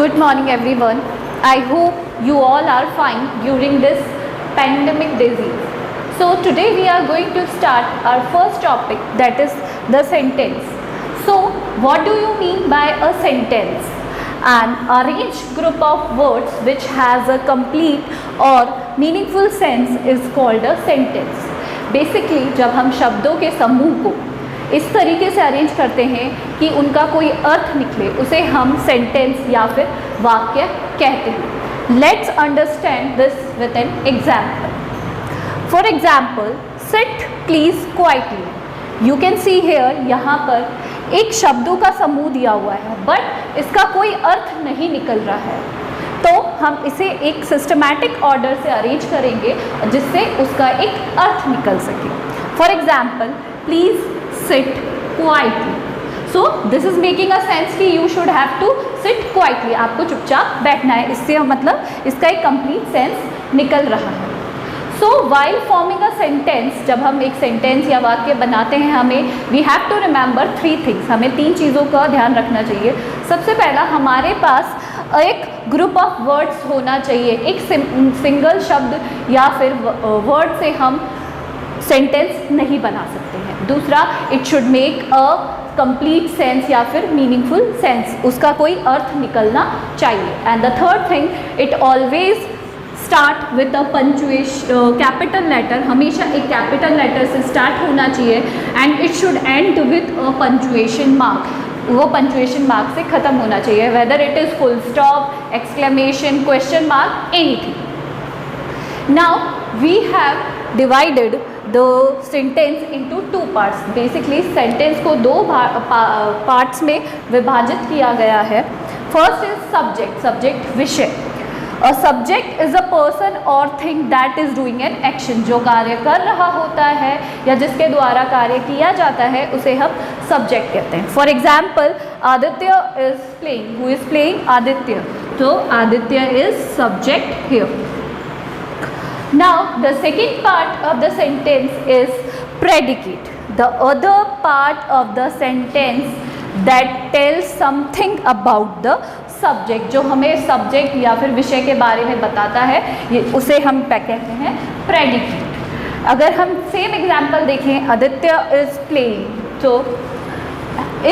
Good morning everyone. I hope you all are fine during this pandemic disease. So today we are going to start our first topic, that is the sentence. So what do you mean by a sentence? An arranged group of words which has a complete or meaningful sense is called a sentence. Basically जब हम शब्दों के समूह को इस तरीके से arrange करते हैं कि उनका कोई अर्थ निकले, उसे हम सेंटेंस या फिर वाक्य कहते हैं. Let's understand this with an example. For example, sit please quietly. You can see here, यहाँ पर एक शब्दों का समूह दिया हुआ है बट इसका कोई अर्थ नहीं निकल रहा है, तो हम इसे एक सिस्टमैटिक ऑर्डर से अरेंज करेंगे जिससे उसका एक अर्थ निकल सके. For example, please sit quietly. So this is making a sense कि you should have to sit quietly. आपको चुपचाप बैठना है, इससे मतलब इसका एक complete sense निकल रहा है. So while forming a sentence, जब हम एक सेंटेंस या वाक्य बनाते हैं, हमें we have to remember three things. हमें तीन चीज़ों का ध्यान रखना चाहिए. सबसे पहला, हमारे पास एक ग्रुप ऑफ वर्ड्स होना चाहिए. एक सिंगल शब्द या फिर वर्ड से हम सेंटेंस नहीं बना सकते हैं. दूसरा, it should make a complete sense या फिर मीनिंगफुल सेंस, उसका कोई अर्थ निकलना चाहिए. And the third thing, it always start with a punctuation, capital letter, हमेशा एक कैपिटल लेटर से स्टार्ट होना चाहिए. And it should end with a punctuation mark, वो पंचुएशन मार्क से ख़त्म होना चाहिए, whether it is full stop, exclamation, question mark, anything. Now we have divided the sentence into two parts. Basically sentence को दो parts में विभाजित किया गया है. First is subject, subject विषय. A subject is a person or thing that is doing an action, जो कार्य कर रहा होता है या जिसके द्वारा कार्य किया जाता है उसे हम subject कहते हैं. For example, Aditya is playing. Who is playing? Aditya. So Aditya is subject here. Now the second part of the sentence is predicate, the other part of the sentence that tells something about the subject, जो हमें subject या फिर विषय के बारे में बताता है, ये उसे हम कहते हैं predicate. अगर हम सेम एग्जाम्पल देखें, आदित्य इज प्लेइंग, तो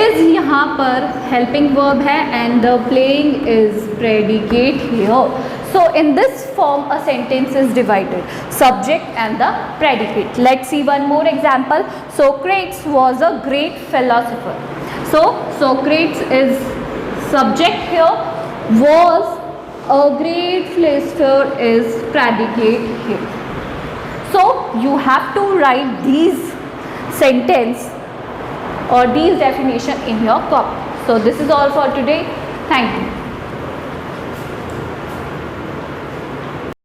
इज यहाँ पर हेल्पिंग वर्ब है and the playing is predicate here. So in this form a sentence is divided, subject and the predicate. Let's see one more example. Socrates was a great philosopher. So Socrates is subject here, was a great philosopher is predicate here. So you have to write these sentence or these definition in your copy. So this is all for today. Thank you.